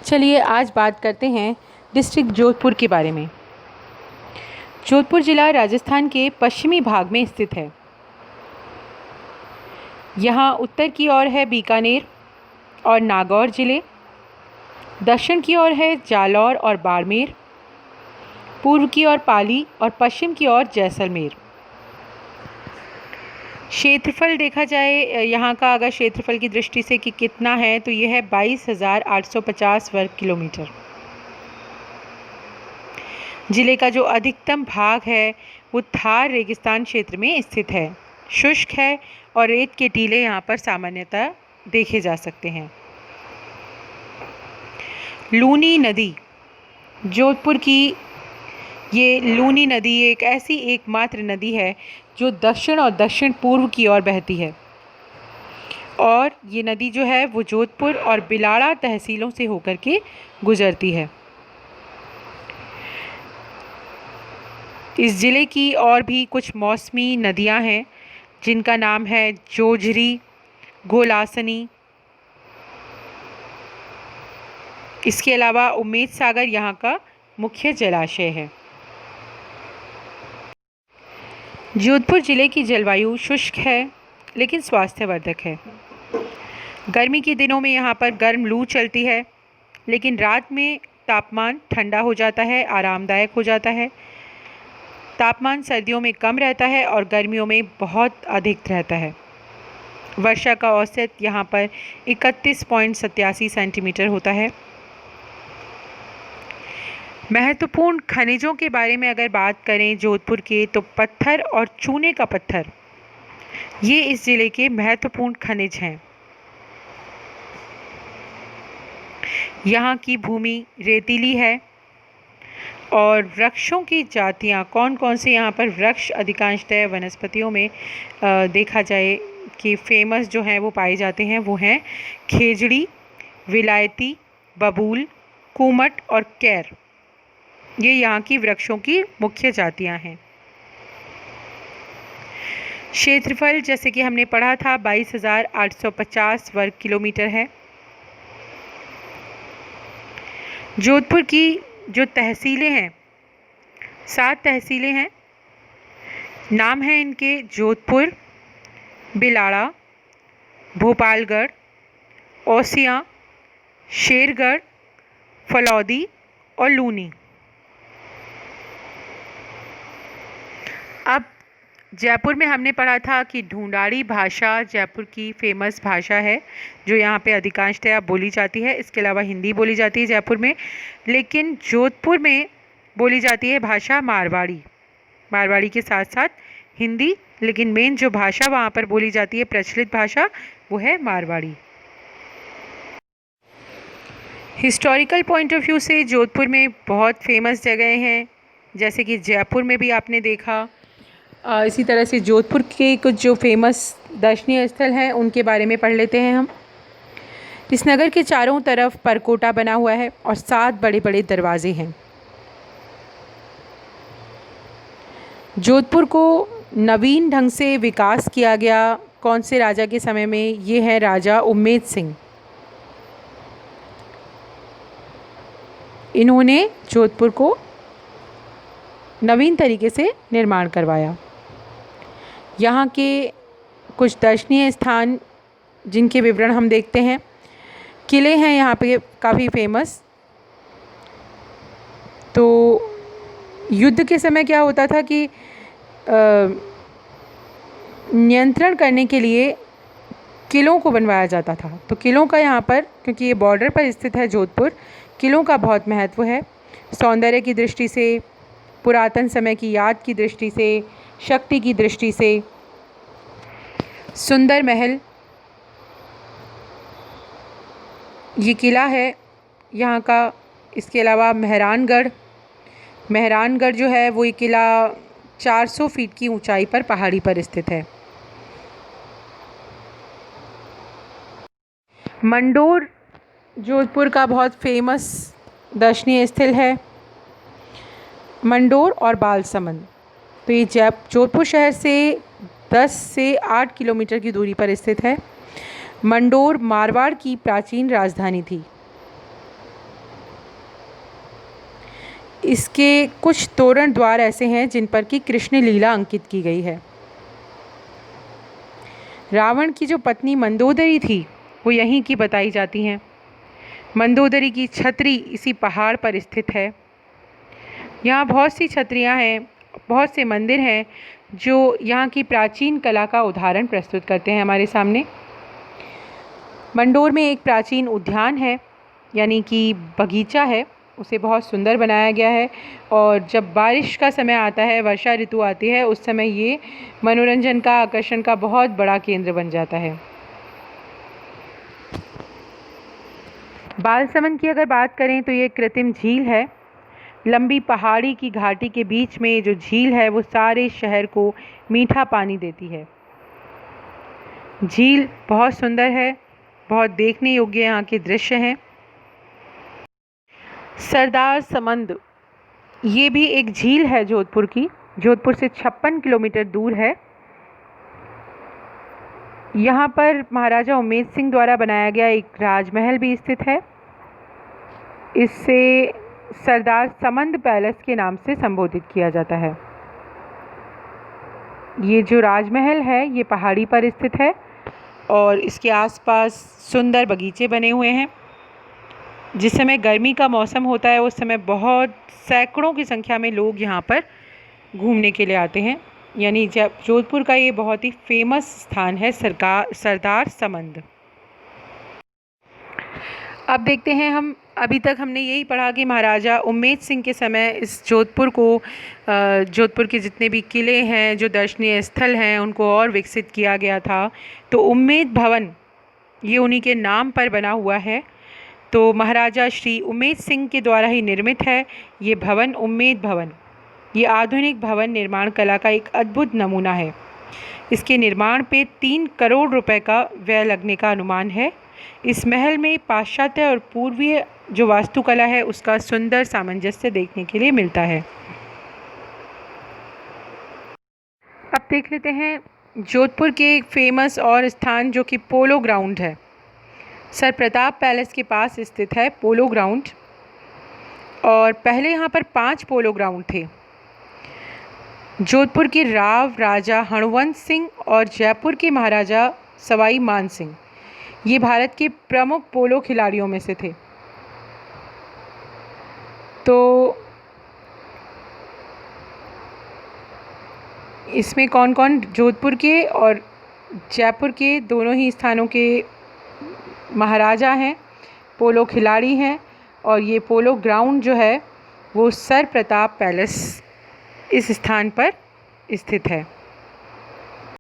चलिए आज बात करते हैं डिस्ट्रिक्ट जोधपुर के बारे में। जोधपुर ज़िला राजस्थान के पश्चिमी भाग में स्थित है। यहाँ उत्तर की ओर है बीकानेर और नागौर ज़िले, दक्षिण की ओर है जालौर और बाड़मेर, पूर्व की ओर पाली और पश्चिम की ओर जैसलमेर। क्षेत्रफल देखा जाए यहाँ का अगर क्षेत्रफल की दृष्टि से कि कितना है तो यह है 22,850 वर्ग किलोमीटर। ज़िले का जो अधिकतम भाग है वो थार रेगिस्तान क्षेत्र में स्थित है, शुष्क है और रेत के टीले यहाँ पर सामान्यतः देखे जा सकते हैं। लूनी नदी, जोधपुर की ये लूनी नदी एक ऐसी एकमात्र नदी है जो दक्षिण और दक्षिण पूर्व की ओर बहती है और ये नदी जो है वो जोधपुर और बिलाड़ा तहसीलों से होकर के गुजरती है। इस ज़िले की और भी कुछ मौसमी नदियां हैं जिनका नाम है जोजरी, गोलासनी। इसके अलावा उम्मेद सागर यहाँ का मुख्य जलाशय है। जोधपुर ज़िले की जलवायु शुष्क है लेकिन स्वास्थ्यवर्धक है। गर्मी के दिनों में यहाँ पर गर्म लू चलती है, लेकिन रात में तापमान ठंडा हो जाता है, आरामदायक हो जाता है। तापमान सर्दियों में कम रहता है और गर्मियों में बहुत अधिक रहता है। वर्षा का औसत यहाँ पर 31.87 सेंटीमीटर होता है। महत्वपूर्ण खनिजों के बारे में अगर बात करें जोधपुर के, तो पत्थर और चूने का पत्थर ये इस ज़िले के महत्वपूर्ण खनिज हैं। यहाँ की भूमि रेतीली है और वृक्षों की जातियाँ कौन कौन से यहाँ पर वृक्ष अधिकांशतः वनस्पतियों में देखा जाए कि फेमस जो हैं वो पाए जाते हैं, वो हैं खेजड़ी, विलायती, बबूल, कूमट और कैर। ये यहाँ की वृक्षों की मुख्य जातियाँ हैं। क्षेत्रफल जैसे कि हमने पढ़ा था 22,850 वर्ग किलोमीटर है। जोधपुर की जो तहसीलें हैं, 7 तहसीलें हैं। नाम है इनके जोधपुर, बिलाड़ा, भोपालगढ़, ओसियां, शेरगढ़, फलौदी और लूनी। अब जयपुर में हमने पढ़ा था कि ढूंढाड़ी भाषा जयपुर की फेमस भाषा है जो यहाँ पे अधिकांशतः बोली जाती है। इसके अलावा हिंदी बोली जाती है जयपुर में, लेकिन जोधपुर में बोली जाती है भाषा मारवाड़ी। मारवाड़ी के साथ साथ हिंदी, लेकिन मेन जो भाषा वहाँ पर बोली जाती है, प्रचलित भाषा, वो है Marwari. Historical point of view से जोधपुर में बहुत फेमस जगह हैं, जैसे कि जयपुर में भी आपने देखा। इसी तरह से जोधपुर के कुछ जो फेमस दर्शनीय स्थल हैं उनके बारे में पढ़ लेते हैं हम। इस नगर के चारों तरफ परकोटा बना हुआ है और 7 बड़े बड़े दरवाजे हैं। जोधपुर को नवीन ढंग से विकास किया गया कौन से राजा के समय में? ये है राजा उम्मेद सिंह। इन्होंने जोधपुर को नवीन तरीके से निर्माण करवाया। यहाँ के कुछ दर्शनीय स्थान जिनके विवरण हम देखते हैं। किले हैं यहाँ पे काफ़ी फेमस। तो युद्ध के समय क्या होता था कि नियंत्रण करने के लिए किलों को बनवाया जाता था। तो किलों का यहाँ पर, क्योंकि ये बॉर्डर पर स्थित है जोधपुर, किलों का बहुत महत्व है। सौंदर्य की दृष्टि से, पुरातन समय की याद की दृष्टि से, शक्ति की दृष्टि से। सुंदर महल ये किला है यहाँ का। इसके अलावा मेहरानगढ़ जो है वो ये किला 400 फीट की ऊंचाई पर पहाड़ी पर स्थित है। मंडोर जोधपुर का बहुत फेमस दर्शनीय स्थल है, मंडोर और बालसमंद। तो ये जोधपुर शहर से 10 से 8 किलोमीटर की दूरी पर स्थित है। मंडोर मारवाड़ की प्राचीन राजधानी थी। इसके कुछ तोरण द्वार ऐसे हैं जिन पर कि कृष्ण लीला अंकित की गई है। रावण की जो पत्नी मंदोदरी थी वो यहीं की बताई जाती हैं। मंदोदरी की छतरी इसी पहाड़ पर स्थित है। यहाँ बहुत सी छतरियाँ हैं, बहुत से मंदिर हैं जो यहाँ की प्राचीन कला का उदाहरण प्रस्तुत करते हैं हमारे सामने। मंडोर में एक प्राचीन उद्यान है, यानी कि बगीचा है, उसे बहुत सुंदर बनाया गया है। और जब बारिश का समय आता है, वर्षा ऋतु आती है, उस समय ये मनोरंजन का, आकर्षण का बहुत बड़ा केंद्र बन जाता है। बालसमंद की अगर बात करें तो ये कृत्रिम झील है। लंबी पहाड़ी की घाटी के बीच में जो झील है वो सारे शहर को मीठा पानी देती है। झील बहुत सुंदर है, बहुत देखने योग्य यहाँ के दृश्य हैं। सरदार समंद ये भी एक झील है जोधपुर की, जोधपुर से 56 किलोमीटर दूर है। यहाँ पर महाराजा उम्मेद सिंह द्वारा बनाया गया एक राजमहल भी स्थित है। इससे सरदार समंद पैलेस के नाम से संबोधित किया जाता है। ये जो राजमहल है ये पहाड़ी पर स्थित है और इसके आसपास सुंदर बगीचे बने हुए हैं। जिस समय गर्मी का मौसम होता है उस समय बहुत सैकड़ों की संख्या में लोग यहाँ पर घूमने के लिए आते हैं। यानी जब जोधपुर का ये बहुत ही फेमस स्थान है सरदार समंद। अब देखते हैं हम, अभी तक हमने यही पढ़ा कि महाराजा उम्मेद सिंह के समय इस जोधपुर को, जोधपुर के जितने भी किले हैं, जो दर्शनीय स्थल हैं, उनको और विकसित किया गया था। तो उम्मेद भवन ये उन्हीं के नाम पर बना हुआ है। तो महाराजा श्री उम्मेद सिंह के द्वारा ही निर्मित है ये भवन, उम्मेद भवन। ये आधुनिक भवन निर्माण कला का एक अद्भुत नमूना है। इसके निर्माण पे 3 करोड़ रुपए का व्यय लगने का अनुमान है। इस महल में पाश्चात्य और पूर्वीय जो वास्तुकला है उसका सुंदर सामंजस्य देखने के लिए मिलता है। अब देख लेते हैं जोधपुर के एक फेमस और स्थान जो कि पोलो ग्राउंड है। सर प्रताप पैलेस के पास स्थित है पोलो ग्राउंड। और पहले यहाँ पर 5 पोलो ग्राउंड थे। जोधपुर के राव राजा हणवंत सिंह और जयपुर के महाराजा सवाई मान सिंह ये भारत के प्रमुख पोलो खिलाड़ियों में से थे। तो इसमें कौन कौन जोधपुर के और जयपुर के दोनों ही स्थानों के महाराजा हैं, पोलो खिलाड़ी हैं। और ये पोलो ग्राउंड जो है वो सर प्रताप पैलेस इस स्थान पर स्थित है।